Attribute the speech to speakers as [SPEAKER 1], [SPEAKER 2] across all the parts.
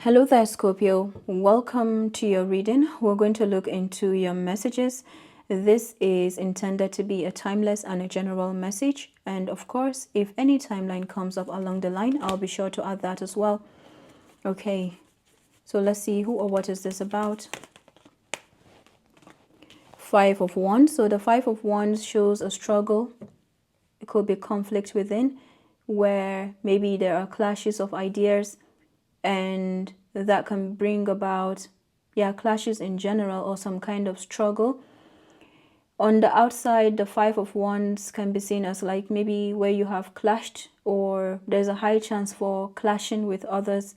[SPEAKER 1] Hello there, Scorpio. Welcome to your reading. We're going to look into your messages. This is intended to be a timeless and a general message. And of course, if any timeline comes up along the line, I'll be sure to add that as well. Okay, so let's see who or what is this about. Five of Wands. So the Five of Wands shows a struggle. It could be conflict within, where maybe there are clashes of ideas, and that can bring about clashes in general or some kind of struggle. On the outside, the Five of Wands can be seen as like maybe where you have clashed, or there's a high chance for clashing with others,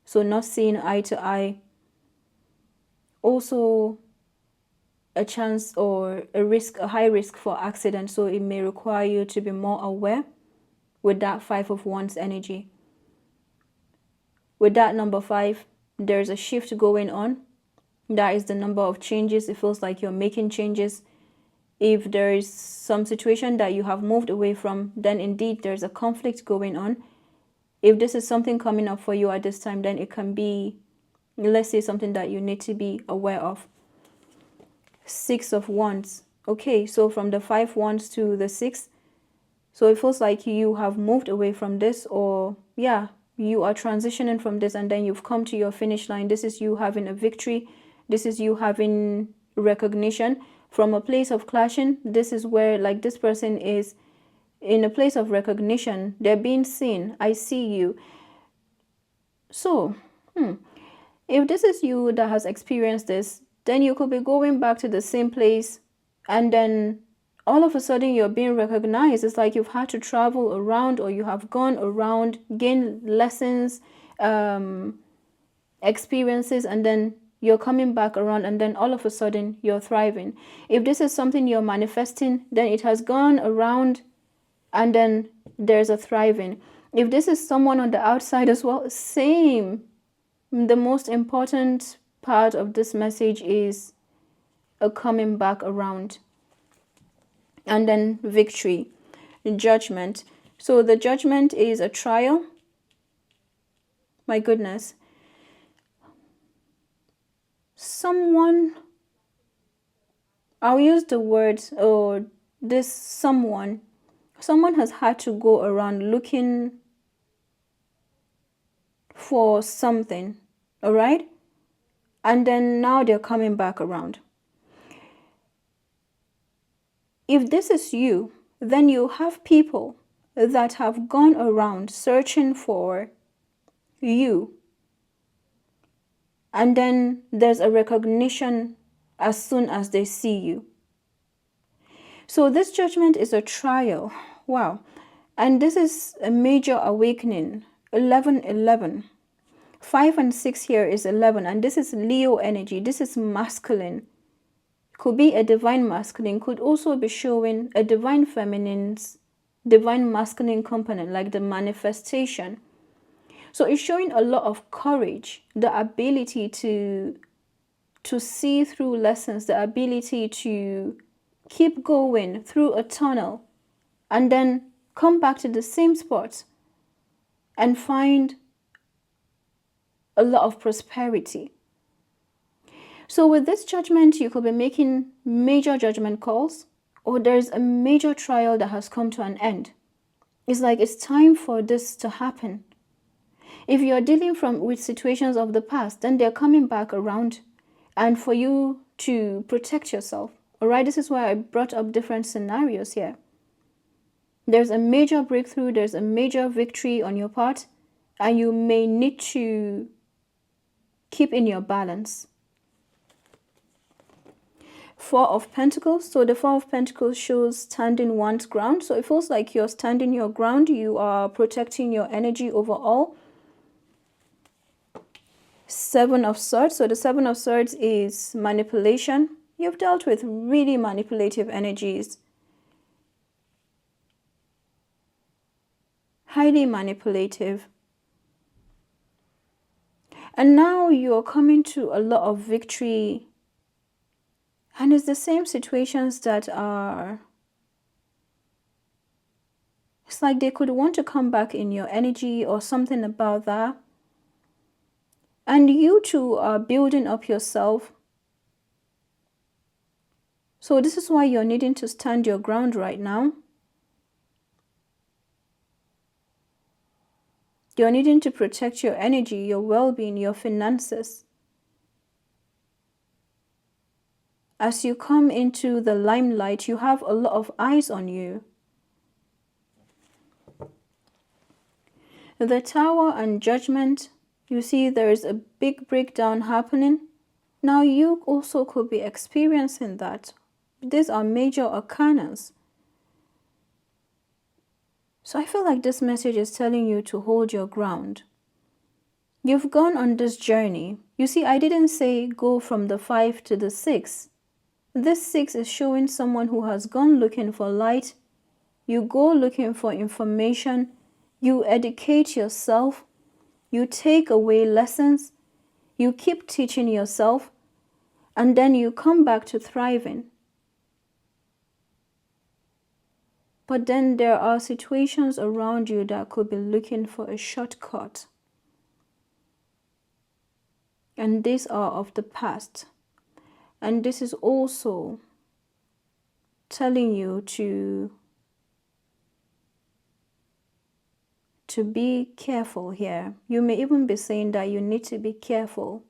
[SPEAKER 1] so not seeing eye to eye. Also a chance or a high risk for accident, so it may require you to be more aware with that Five of Wands energy. With that number 5, there's a shift going on. That is the number of changes. It feels like you're making changes. If there is some situation that you have moved away from, then indeed there's a conflict going on. If this is something coming up for you at this time, then it can be, let's say, something that you need to be aware of. Six of Wands. Okay, so from the 5 Wands to the 6. So it feels like you have moved away from this, or you are transitioning from this, and then you've come to your finish line. This is you having a victory. This is you having recognition from a place of clashing. This is where like this person is in a place of recognition. They're being seen. I see you. So if this is you that has experienced this, then you could be going back to the same place, and then all of a sudden you're being recognized. It's like you've had to travel around, or you have gone around, gain lessons, experiences, and then you're coming back around, and then all of a sudden you're thriving. If this is something you're manifesting, then it has gone around, and then there's a thriving. If this is someone on the outside as well, same. The most important part of this message is a coming back around. And then victory, judgment. So the judgment is a trial. My goodness. Someone, I'll use the word, or this someone has had to go around looking for something, all right? And then now they're coming back around. If this is you, then you have people that have gone around searching for you. And then there's a recognition as soon as they see you. So this judgment is a trial. Wow. And this is a major awakening. 11. 5 and 6 here is 11. And this is Leo energy. This is masculine. Could be a divine masculine, could also be showing a divine feminine's divine masculine component, like the manifestation. So it's showing a lot of courage, the ability to see through lessons, the ability to keep going through a tunnel and then come back to the same spot and find a lot of prosperity. So with this judgment, you could be making major judgment calls, or there's a major trial that has come to an end. It's like it's time for this to happen. If you're dealing with situations of the past, then they're coming back around, and for you to protect yourself. All right, this is why I brought up different scenarios here. There's a major breakthrough, there's a major victory on your part, and you may need to keep in your balance. 4 of Pentacles. So the 4 of Pentacles shows standing one's ground. So it feels like you're standing your ground. You are protecting your energy overall. 7 of Swords. So the 7 of Swords is manipulation. You've dealt with really manipulative energies. Highly manipulative. And now you're coming to a lot of victory. And it's the same situations that are, it's like they could want to come back in your energy or something about that. And you too are building up yourself. So this is why you're needing to stand your ground right now. You're needing to protect your energy, your well-being, your finances. As you come into the limelight, you have a lot of eyes on you. The Tower and Judgment, you see there is a big breakdown happening. Now you also could be experiencing that. These are major arcanas. So I feel like this message is telling you to hold your ground. You've gone on this journey. You see, I didn't say go from the 5 to the 6. This 6 is showing someone who has gone looking for light. You go looking for information. You educate yourself. You take away lessons. You keep teaching yourself. And then you come back to thriving. But then there are situations around you that could be looking for a shortcut. And these are of the past. And this is also telling you to be careful here. You may even be saying that you need to be careful.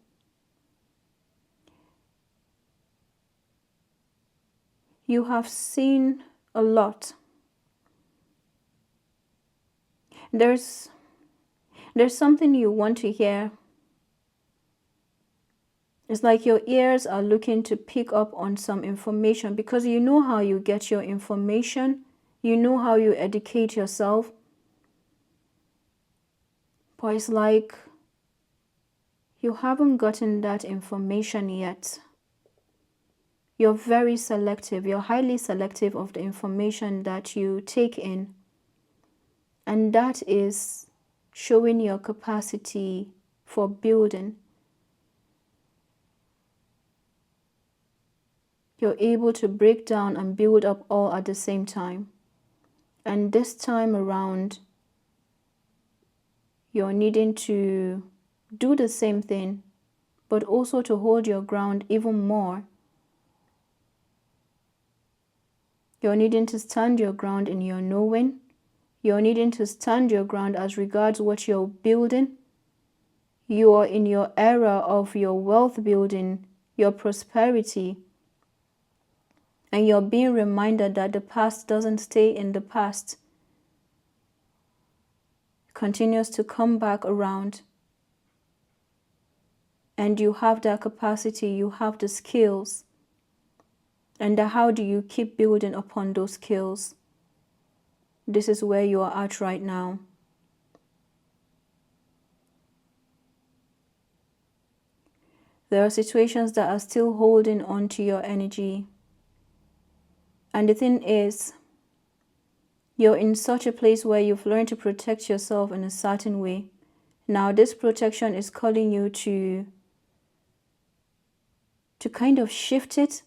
[SPEAKER 1] You have seen a lot. There's something you want to hear. It's like your ears are looking to pick up on some information because you know how you get your information. You know how you educate yourself. But it's like you haven't gotten that information yet. You're very selective. You're highly selective of the information that you take in. And that is showing your capacity for building. You're able to break down and build up all at the same time. And this time around, you're needing to do the same thing, but also to hold your ground even more. You're needing to stand your ground in your knowing. You're needing to stand your ground as regards what you're building. You are in your era of your wealth building, your prosperity. And you're being reminded that the past doesn't stay in the past. It continues to come back around. And you have that capacity, you have the skills. And how do you keep building upon those skills? This is where you are at right now. There are situations that are still holding on to your energy. And the thing is, you're in such a place where you've learned to protect yourself in a certain way. Now this protection is calling you to kind of shift it,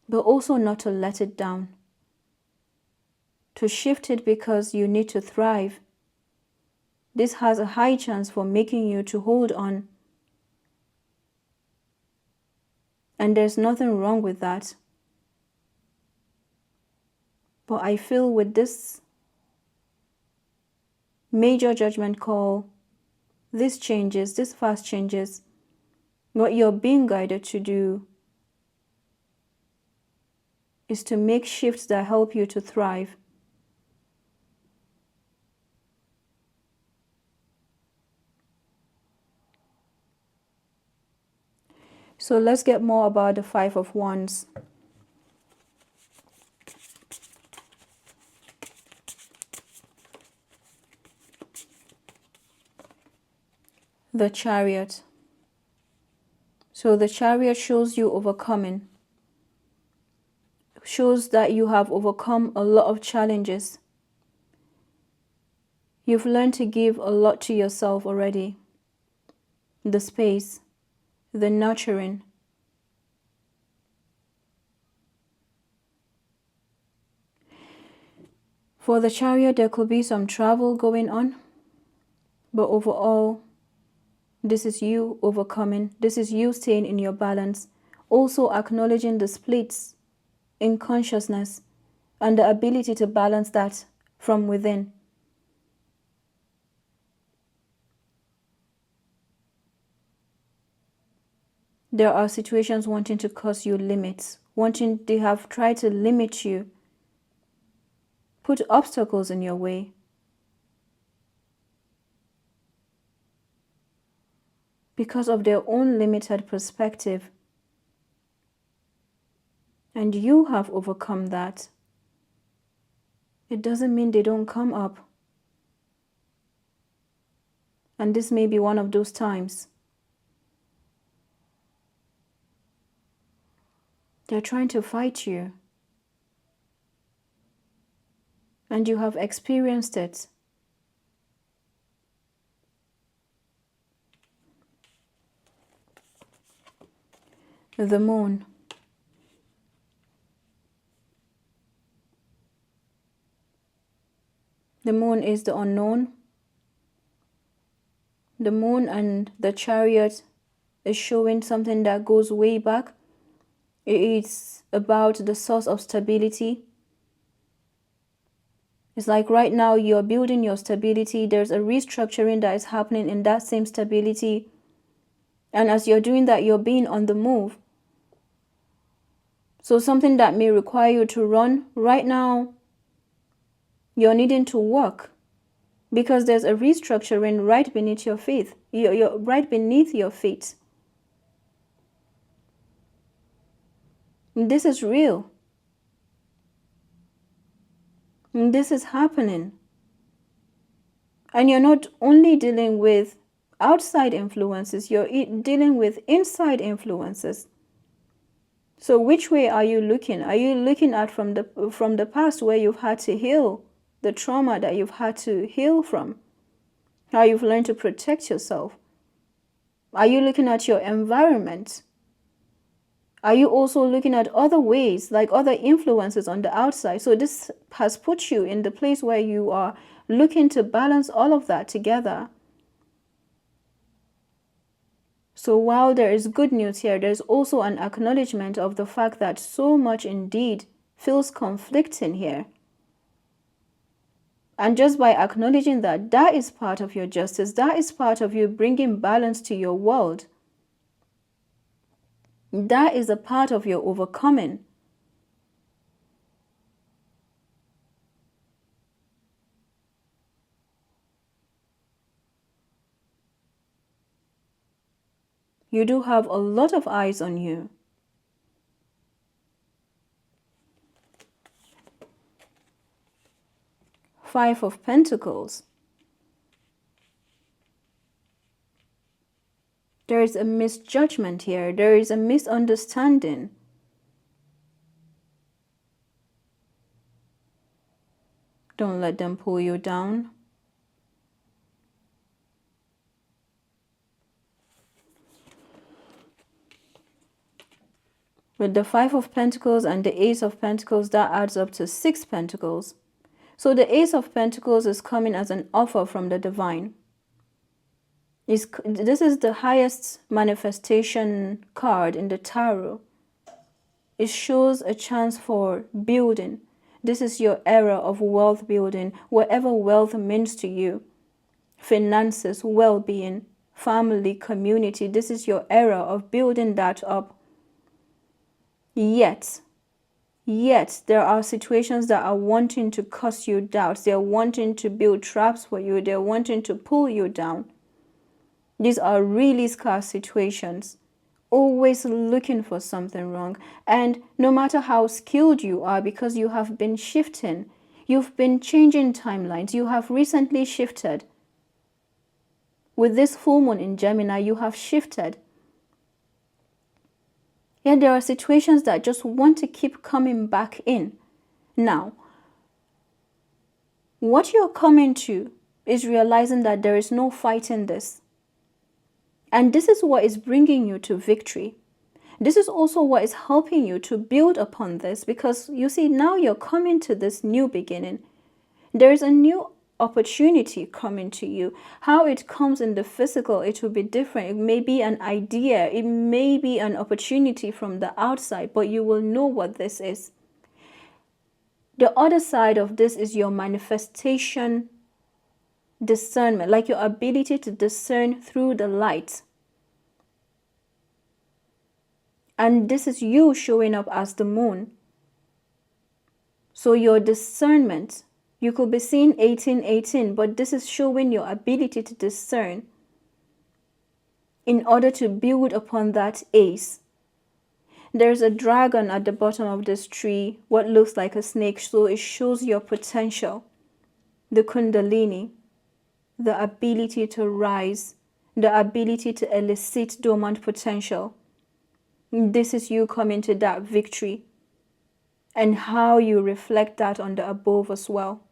[SPEAKER 1] but also not to let it down. To shift it because you need to thrive. This has a high chance for making you to hold on. And there's nothing wrong with that. But I feel with this major judgment call, these changes, these fast changes, what you're being guided to do is to make shifts that help you to thrive. So let's get more about the 5 of Wands. The Chariot. So the Chariot shows you overcoming. Shows that you have overcome a lot of challenges. You've learned to give a lot to yourself already. The space, the nurturing. For the Chariot, there could be some travel going on, but overall, This is you overcoming. This is you staying in your balance. Also acknowledging the splits in consciousness and the ability to balance that from within. There are situations wanting to cause you limits, they have tried to limit you, put obstacles in your way. Because of their own limited perspective. And you have overcome that. It doesn't mean they don't come up. And this may be one of those times. They're trying to fight you. And you have experienced it. The moon. The moon is the unknown. The moon and the chariot is showing something that goes way back. It's about the source of stability. It's like right now you're building your stability. There's a restructuring that is happening in that same stability. And as you're doing that, you're being on the move. So something that may require you to run, right now, you're needing to walk. Because there's a restructuring right beneath your feet. You're right beneath your feet. This is real. This is happening. And you're not only dealing with outside influences, you're dealing with inside influences. So which way are you looking? Are you looking at from the past where you've had to heal, the trauma that you've had to heal from, how you've learned to protect yourself? Are you looking at your environment? Are you also looking at other ways, like other influences on the outside? So this has put you in the place where you are looking to balance all of that together. So while there is good news here, there's also an acknowledgement of the fact that so much indeed feels conflicting here. And just by acknowledging that, that is part of your justice, that is part of you bringing balance to your world. That is a part of your overcoming. You do have a lot of eyes on you. Five of Pentacles. There is a misjudgment here. There is a misunderstanding. Don't let them pull you down. With the Five of Pentacles and the Ace of Pentacles, that adds up to 6 Pentacles. So the Ace of Pentacles is coming as an offer from the divine. This is the highest manifestation card in the tarot. It shows a chance for building. This is your era of wealth building, whatever wealth means to you. Finances, well-being, family, community. This is your era of building that up. Yet, there are situations that are wanting to cause you doubts. They're wanting to build traps for you. They're wanting to pull you down. These are really scarce situations, always looking for something wrong. And no matter how skilled you are, because you have been shifting, you've been changing timelines, you have recently shifted. With this full moon in Gemini, you have shifted. Yet there are situations that just want to keep coming back in. Now, what you're coming to is realizing that there is no fighting this. And this is what is bringing you to victory. This is also what is helping you to build upon this, because you see, now you're coming to this new beginning. There is a new opportunity coming to you. How it comes in the physical, it will be different. It may be an idea, it may be an opportunity from the outside, but you will know what this is. The other side of this is your manifestation discernment, like your ability to discern through the light. And this is you showing up as the moon. So your discernment, you could be seeing 1818, but this is showing your ability to discern in order to build upon that ace. There's a dragon at the bottom of this tree, what looks like a snake, so it shows your potential, the kundalini, the ability to rise, the ability to elicit dormant potential. This is you coming to that victory and how you reflect that on the above as well.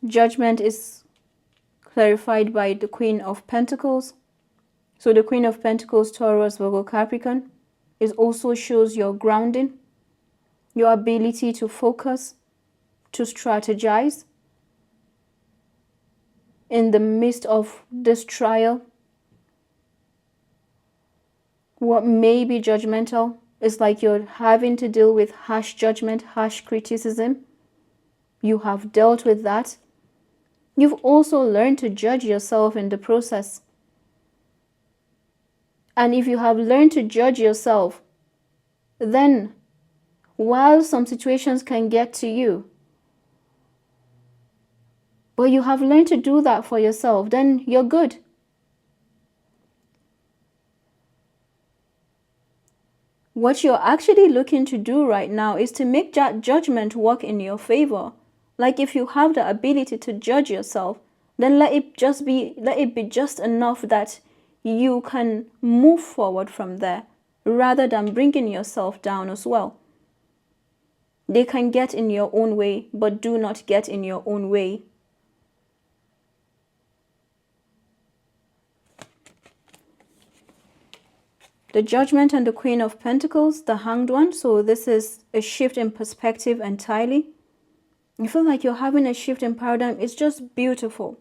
[SPEAKER 1] Judgment is clarified by the Queen of Pentacles. So the Queen of Pentacles, Taurus, Virgo, Capricorn, it also shows your grounding, your ability to focus, to strategize in the midst of this trial. What may be judgmental is like you're having to deal with harsh judgment, harsh criticism. You have dealt with that. You've also learned to judge yourself in the process. And if you have learned to judge yourself, then while some situations can get to you, but you have learned to do that for yourself, then you're good. What you're actually looking to do right now is to make that judgment work in your favor. Like if you have the ability to judge yourself, then let it be just enough that you can move forward from there, rather than bringing yourself down as well. They can get in your own way, but do not get in your own way. The Judgment and the Queen of Pentacles, the Hanged One. So this is a shift in perspective entirely. You feel like you're having a shift in paradigm. It's just beautiful.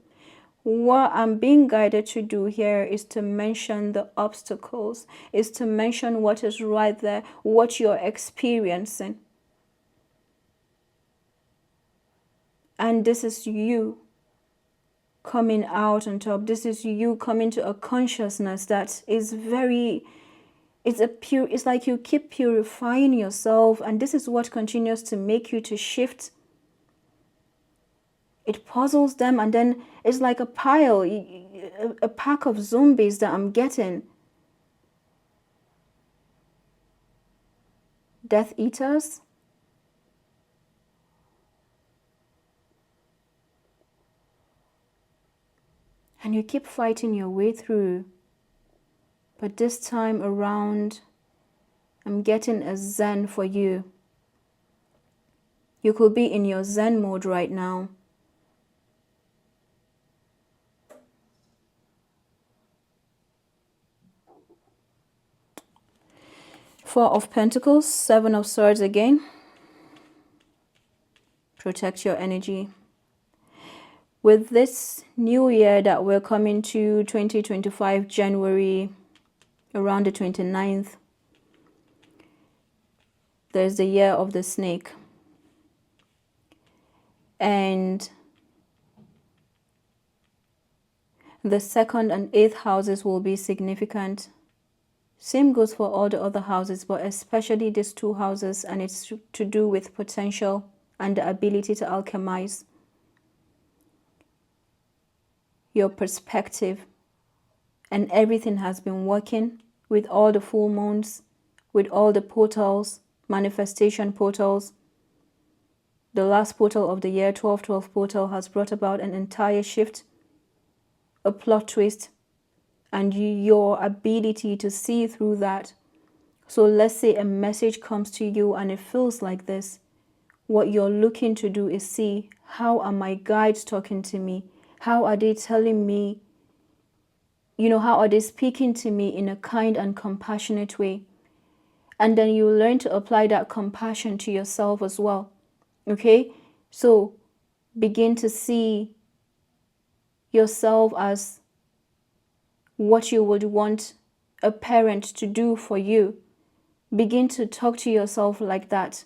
[SPEAKER 1] What I'm being guided to do here is to mention the obstacles, is to mention what is right there, what you're experiencing. And this is you coming out on top. This is you coming to a consciousness that is very... It's like you keep purifying yourself, and this is what continues to make you to shift. It puzzles them, and then it's like a pile, a pack of zombies that I'm getting. Death Eaters. And you keep fighting your way through. But this time around, I'm getting a Zen for you. You could be in your Zen mode right now. Four of Pentacles, Seven of Swords again. Protect your energy. With this new year that we're coming to, 2025, January, around the 29th, there's the year of the snake. And the 2nd and 8th houses will be significant. Same goes for all the other houses, but especially these two houses, and it's to do with potential and the ability to alchemize. Your perspective and everything has been working with all the full moons, with all the portals, manifestation portals. The last portal of the year, 1212 portal, has brought about an entire shift, a plot twist, and your ability to see through that. So let's say a message comes to you and it feels like this. What you're looking to do is see, how are my guides talking to me? How are they telling me? How are they speaking to me in a kind and compassionate way? And then you learn to apply that compassion to yourself as well. Okay? So begin to see yourself as what you would want a parent to do for you. Begin to talk to yourself like that.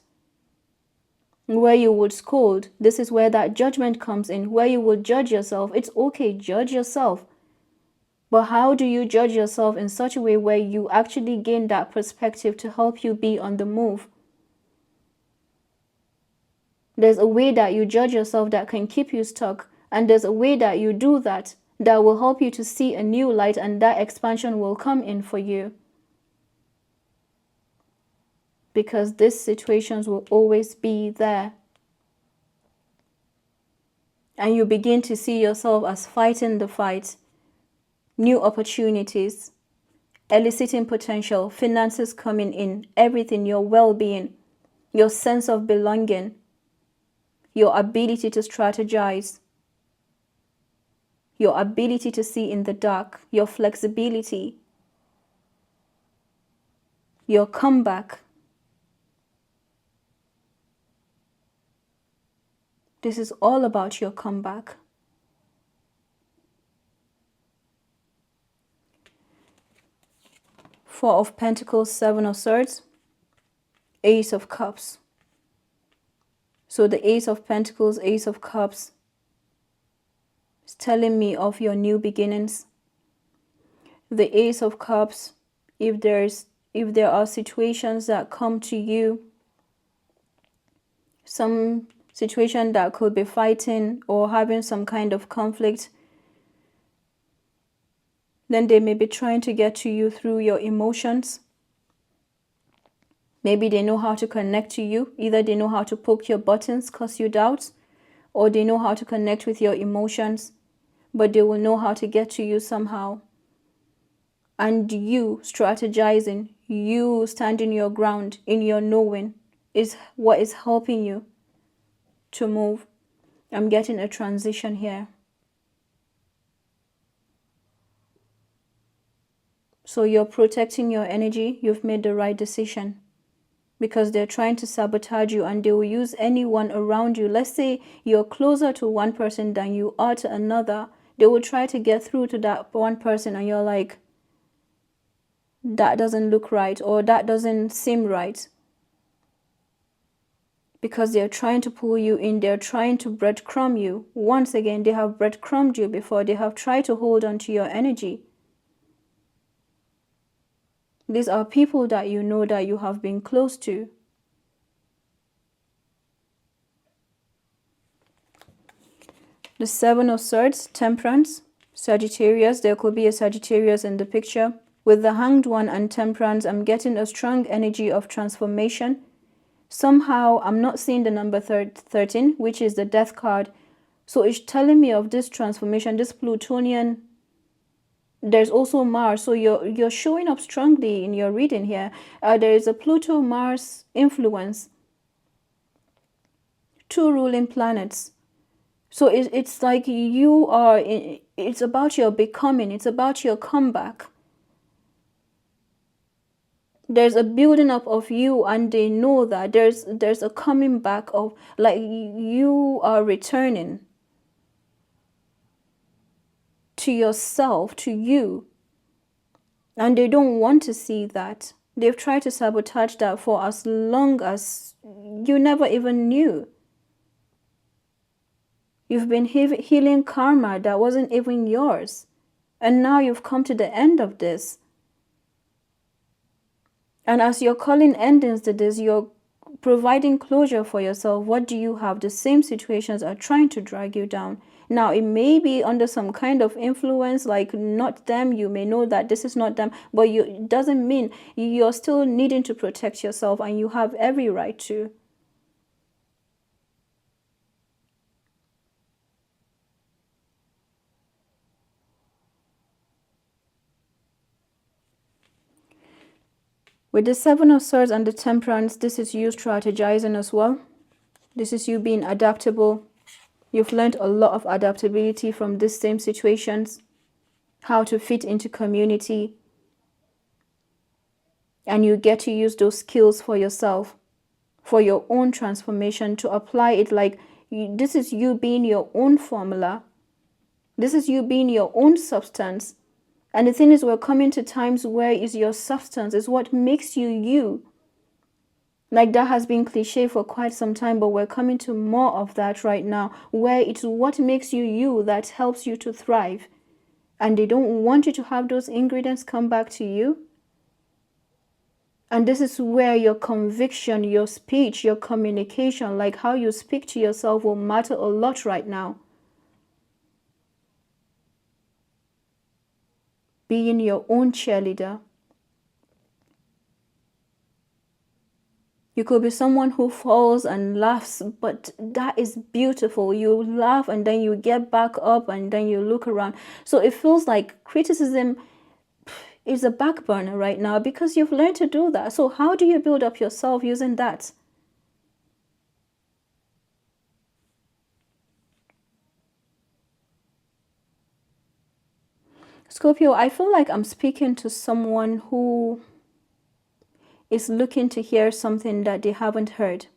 [SPEAKER 1] Where you would scold, this is where that judgment comes in. Where you would judge yourself, it's okay, judge yourself. But how do you judge yourself in such a way where you actually gain that perspective to help you be on the move? There's a way that you judge yourself that can keep you stuck. And there's a way that you do that that will help you to see a new light, and that expansion will come in for you. Because these situations will always be there. And you begin to see yourself as fighting the fight. New opportunities, eliciting potential, finances coming in, everything, your well-being, your sense of belonging, your ability to strategize, your ability to see in the dark, your flexibility, your comeback. This is all about your comeback. Four of Pentacles, Seven of Swords, Ace of Cups. So the Ace of Pentacles, Ace of Cups is telling me of your new beginnings. The Ace of Cups, if there are situations that come to you, some situation that could be fighting or having some kind of conflict, then they may be trying to get to you through your emotions. Maybe they know how to connect to you. Either they know how to poke your buttons, cause you doubts, or they know how to connect with your emotions, but they will know how to get to you somehow. And you strategizing, you standing your ground in your knowing is what is helping you to move. I'm getting a transition here. So you're protecting your energy. You've made the right decision, because they're trying to sabotage you, and they will use anyone around you. Let's say you're closer to one person than you are to another. They will try to get through to that one person, and you're like, that doesn't look right, or that doesn't seem right. Because they're trying to pull you in. They're trying to breadcrumb you. Once again, they have breadcrumbed you before. They have tried to hold on to your energy. These are people that you know, that you have been close to. The Seven of Swords, Temperance, Sagittarius. There could be a Sagittarius in the picture. With the Hanged One and Temperance, I'm getting a strong energy of transformation. Somehow, I'm not seeing the number 13, which is the Death card. So it's telling me of this transformation, this Plutonian. There's also Mars, so you're showing up strongly in your reading here. There is a Pluto-Mars influence. Two ruling planets. So it's like you are, it's about your becoming, it's about your comeback. There's a building up of you, and they know that there's a coming back of, like, you are returning to yourself, to you. And they don't want to see that. They've tried to sabotage that for as long as you never even knew. You've been healing karma that wasn't even yours. And now you've come to the end of this. And as you're calling endings to this, you're providing closure for yourself. What do you have? The same situations are trying to drag you down. Now, it may be under some kind of influence, like not them. You may know that this is not them, but it doesn't mean you're still needing to protect yourself, and you have every right to. With the Seven of Swords and the Temperance, this is you strategizing as well. This is you being adaptable. You've learned a lot of adaptability from these same situations. How to fit into community. And you get to use those skills for yourself, for your own transformation, to apply it like this is you being your own formula. This is you being your own substance. And the thing is, we're coming to times where is your substance, is what makes you you. Like that has been cliche for quite some time, but we're coming to more of that right now, where it's what makes you you that helps you to thrive. And they don't want you to have those ingredients come back to you. And this is where your conviction, your speech, your communication, like how you speak to yourself, will matter a lot right now. Being your own cheerleader. You could be someone who falls and laughs, but that is beautiful. You laugh and then you get back up and then you look around. So it feels like criticism is a back burner right now because you've learned to do that. So how do you build up yourself using that? Scorpio, I feel like I'm speaking to someone who is looking to hear something that they haven't heard.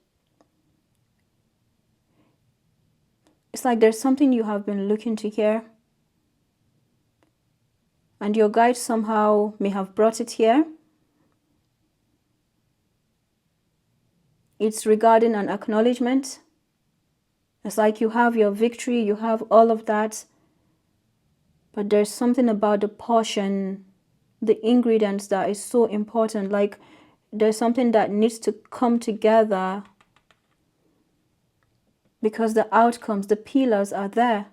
[SPEAKER 1] It's like there's something you have been looking to hear, and your guide somehow may have brought it here. It's regarding an acknowledgement. It's like you have your victory, you have all of that, but there's something about the portion, the ingredients that is so important. Like there's something that needs to come together because the outcomes, the pillars are there.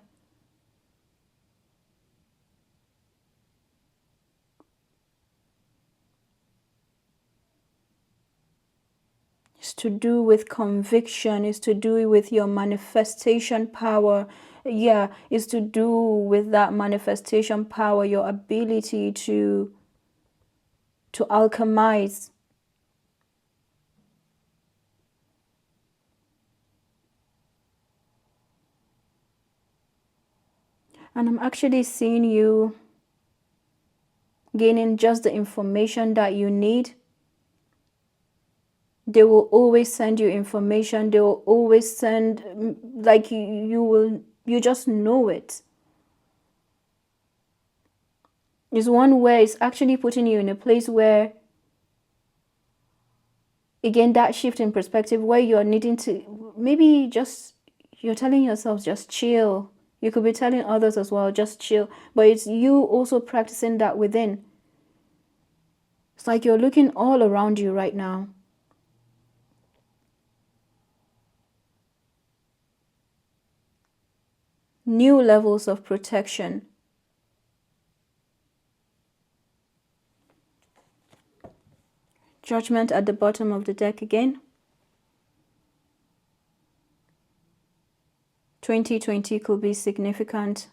[SPEAKER 1] It's to do with conviction, it's to do with your manifestation power. Yeah, it's to do with that manifestation power, your ability to alchemize. And I'm actually seeing you gaining just the information that you need. They will always send you information. They will always send, like you just know it. It's one where it's actually putting you in a place where, again, that shift in perspective where you're needing to, maybe just, you're telling yourself, just chill. You could be telling others as well, just chill. But it's you also practicing that within. It's like you're looking all around you right now. New levels of protection. Judgment at the bottom of the deck again. 2020 could be significant.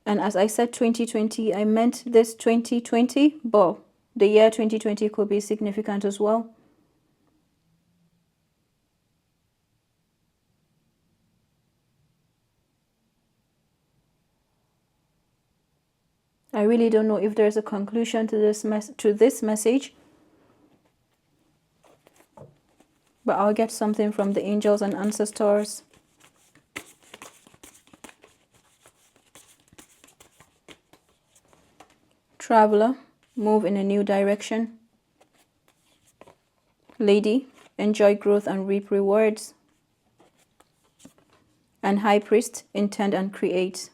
[SPEAKER 1] And as I said 2020, I meant this 2020, but the year 2020 could be significant as well. I really don't know if there's a conclusion to this message, but I'll get something from the angels and ancestors. Traveler, move in a new direction. Lady, enjoy growth and reap rewards. And High Priest, intend and create.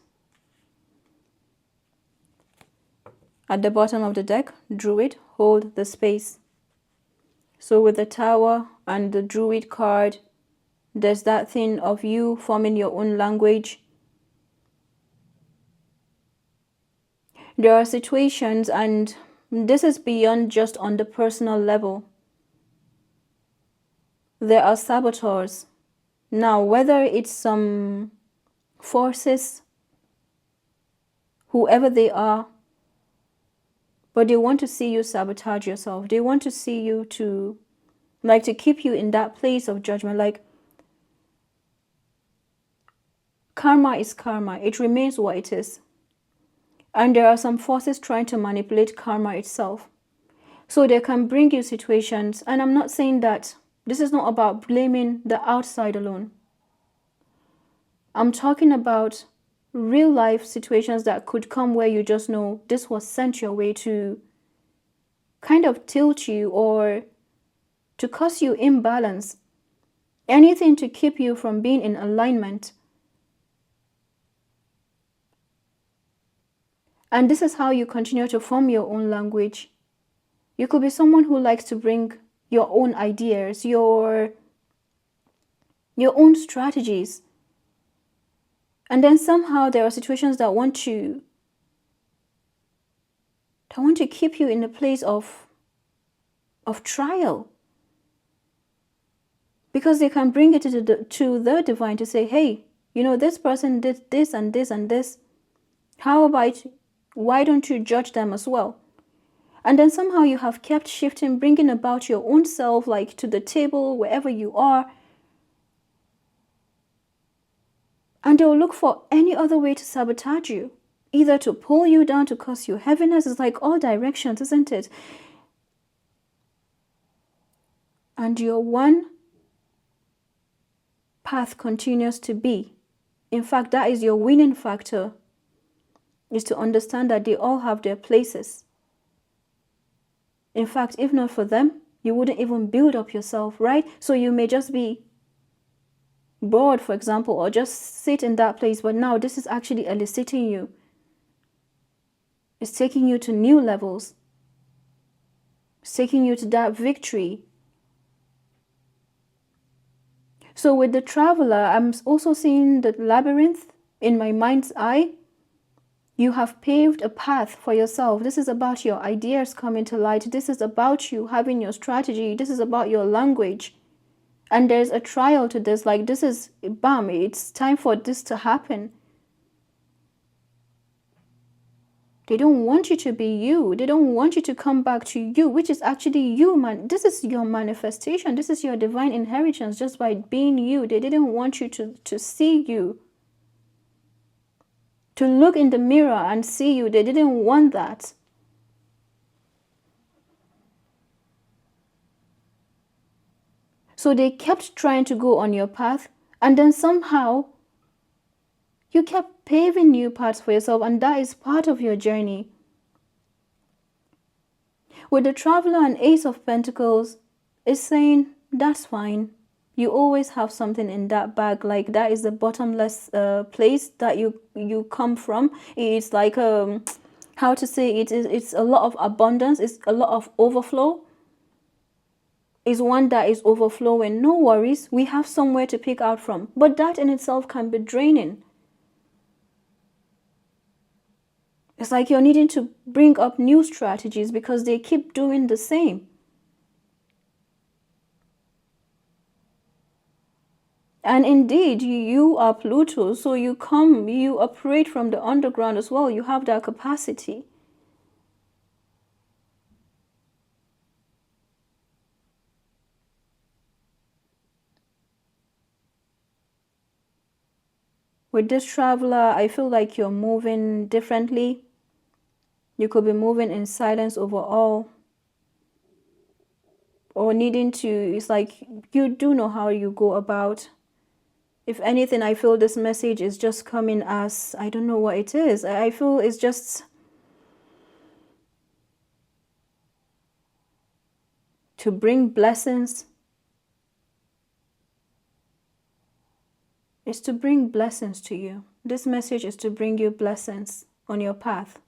[SPEAKER 1] At the bottom of the deck, Druid, hold the space. So with the Tower and the Druid card, there's that thing of you forming your own language. There are situations, and this is beyond just on the personal level. There are saboteurs. Now, whether it's some forces, whoever they are, but they want to see you sabotage yourself. They want to see you to keep you in that place of judgment. Like, karma is karma. It remains what it is. And there are some forces trying to manipulate karma itself. So they can bring you situations, and I'm not saying that this is not about blaming the outside alone. I'm talking about real life situations that could come where you just know this was sent your way to kind of tilt you or to cause you imbalance. Anything to keep you from being in alignment. And this is how you continue to form your own language. You could be someone who likes to bring your own ideas, your own strategies. And then somehow there are situations that want to keep you in a place of trial. Because they can bring it to the divine to say, hey, you know, this person did this and this and this. How about, why don't you judge them as well? And then somehow you have kept shifting, bringing about your own self, like to the table, wherever you are. And they'll look for any other way to sabotage you, either to pull you down, to cause you heaviness. It's like all directions, isn't it? And your one path continues to be. In fact, that is your winning factor, is to understand that they all have their places. In fact, if not for them, you wouldn't even build up yourself, right? So you may just be bored, for example, or just sit in that place, but now this is actually eliciting you. It's taking you to new levels. It's taking you to that victory. So with the traveler, I'm also seeing the labyrinth in my mind's eye. You have paved a path for yourself. This is about your ideas coming to light. This is about you having your strategy. This is about your language. And there's a trial to this. Like, this is, bam, it's time for this to happen. They don't want you to be you. They don't want you to come back to you, which is actually you, man. This is your manifestation. This is your divine inheritance just by being you. They didn't want you to see you. To look in the mirror and see you. They didn't want that. So they kept trying to go on your path, and then somehow you kept paving new paths for yourself, and that is part of your journey. With the Traveler and Ace of Pentacles, it's saying, that's fine. You always have something in that bag. Like, that is the bottomless place that you come from. It's like, how to say it, it's a lot of abundance. It's a lot of overflow. Is one that is overflowing. No worries, we have somewhere to pick out from. But that in itself can be draining. It's like you're needing to bring up new strategies because they keep doing the same. And indeed, you are Pluto, so you operate from the underground as well. You have that capacity. With this Traveler, I feel like you're moving differently. You could be moving in silence overall. Or needing to, it's like you do know how you go about. If anything, I feel this message is just coming as, I don't know what it is. I feel it's just to bring blessings. It's to bring blessings to you. This message is to bring you blessings on your path.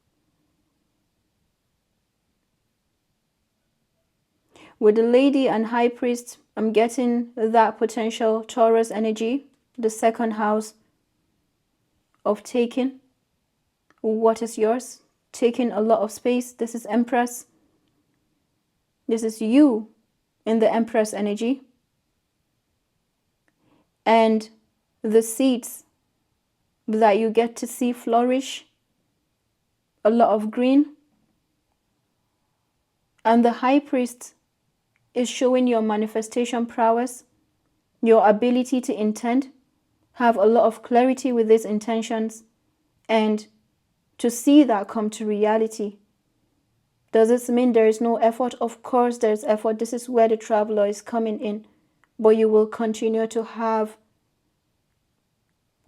[SPEAKER 1] With the Lady and High Priest, I'm getting that potential Taurus energy, the second house of taking what is yours, taking a lot of space. This is Empress. This is you in the Empress energy. And the seeds that you get to see flourish, a lot of green. And the High Priest is showing your manifestation prowess, your ability to intend, have a lot of clarity with these intentions, and to see that come to reality. Does this mean there is no effort? Of course there's effort. This is where the traveler is coming in. But you will continue to have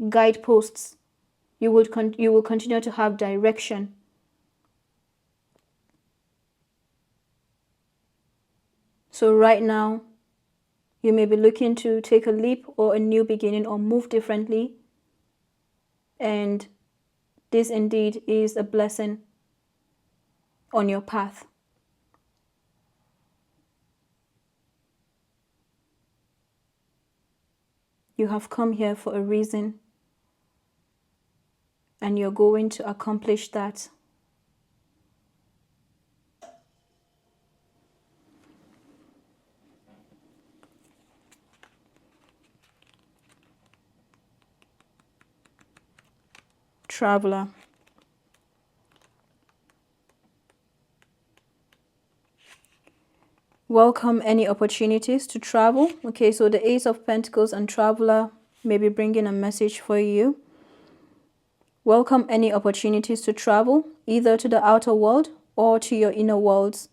[SPEAKER 1] guideposts. You will continue to have direction. So right now, you may be looking to take a leap or a new beginning or move differently. And this indeed is a blessing on your path. You have come here for a reason, and you're going to accomplish that. Traveler. Welcome any opportunities to travel. Okay, so the Ace of Pentacles and Traveler may be bringing a message for you. Welcome any opportunities to travel, either to the outer world or to your inner worlds.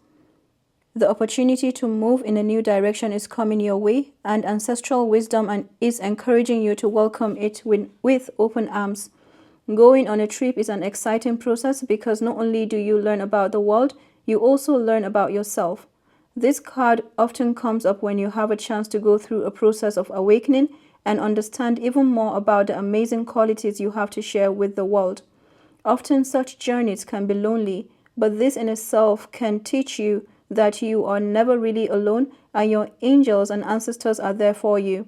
[SPEAKER 1] The opportunity to move in a new direction is coming your way, and ancestral wisdom is encouraging you to welcome it with open arms. Going on a trip is an exciting process because not only do you learn about the world, you also learn about yourself. This card often comes up when you have a chance to go through a process of awakening and understand even more about the amazing qualities you have to share with the world. Often such journeys can be lonely, but this in itself can teach you that you are never really alone and your angels and ancestors are there for you.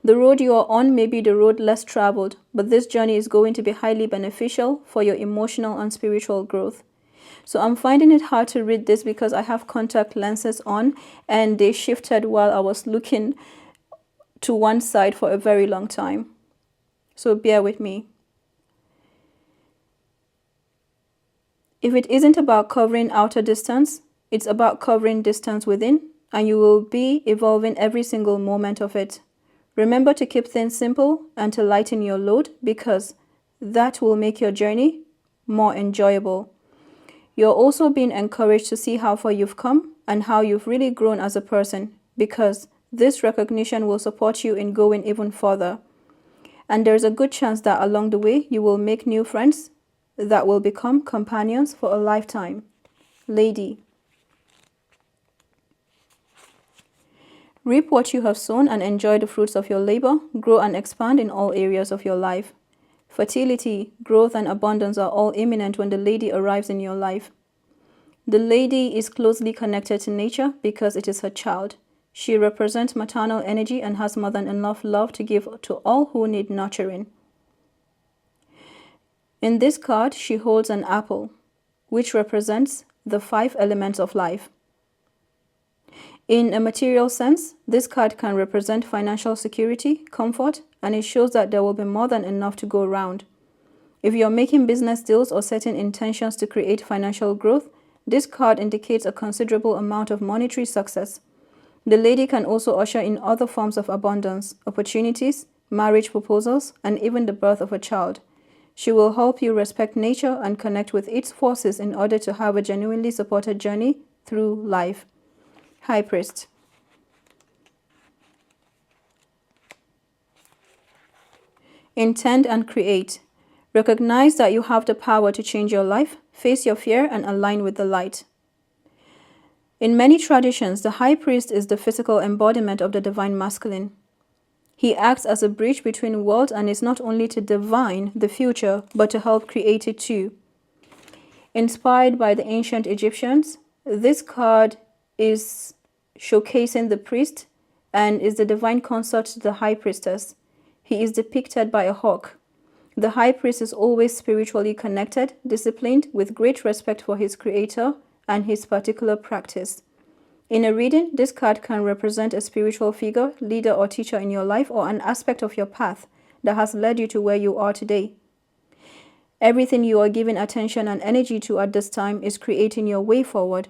[SPEAKER 1] The road you are on may be the road less traveled, but this journey is going to be highly beneficial for your emotional and spiritual growth. So I'm finding it hard to read this because I have contact lenses on and they shifted while I was looking to one side for a very long time. So bear with me. If it isn't about covering outer distance, it's about covering distance within, and you will be evolving every single moment of it. Remember to keep things simple and to lighten your load because that will make your journey more enjoyable. You're also being encouraged to see how far you've come and how you've really grown as a person because this recognition will support you in going even further. And there's a good chance that along the way you will make new friends that will become companions for a lifetime. Lady. Reap what you have sown and enjoy the fruits of your labor. Grow and expand in all areas of your life. Fertility, growth, and abundance are all imminent when the lady arrives in your life. The lady is closely connected to nature because it is her child. She represents maternal energy and has more than enough love to give to all who need nurturing. In this card, she holds an apple, which represents the 5 elements of life. In a material sense, this card can represent financial security, comfort, and it shows that there will be more than enough to go around. If you're making business deals or setting intentions to create financial growth, this card indicates a considerable amount of monetary success. The lady can also usher in other forms of abundance, opportunities, marriage proposals, and even the birth of a child. She will help you respect nature and connect with its forces in order to have a genuinely supported journey through life. High Priest. Intend and create. Recognize that you have the power to change your life, face your fear, and align with the light. In many traditions, the High Priest is the physical embodiment of the divine masculine. He acts as a bridge between worlds and is not only to divine the future, but to help create it too. Inspired by the ancient Egyptians, this card is showcasing the priest and is the divine consort to the high priestess. He is depicted by a hawk. The high priest is always spiritually connected, disciplined, with great respect for his creator and his particular practice. In a reading, this card can represent a spiritual figure, leader, or teacher in your life or an aspect of your path that has led you to where you are today. Everything you are giving attention and energy to at this time is creating your way forward.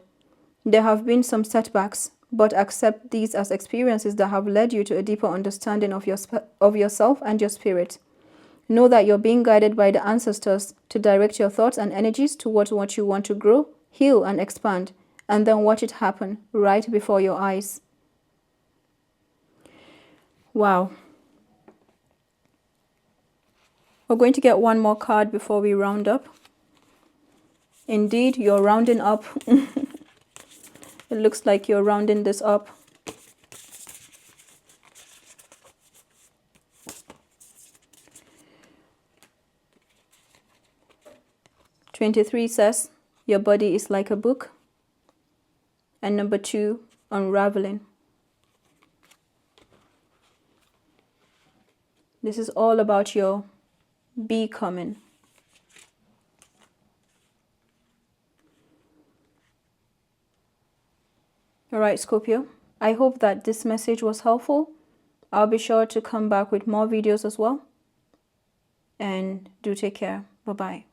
[SPEAKER 1] There have been some setbacks, but accept these as experiences that have led you to a deeper understanding of yourself and your spirit. Know that you're being guided by the ancestors to direct your thoughts and energies towards what you want to grow, heal, and expand, and then watch it happen right before your eyes. Wow. We're going to get one more card before we round up. Indeed, you're rounding up. It looks like you're rounding this up. "23 says, your body is like a book. And number 2, unraveling. This is all about your becoming. Alright, Scorpio, I hope that this message was helpful. I'll be sure to come back with more videos as well. And do take care. Bye-bye.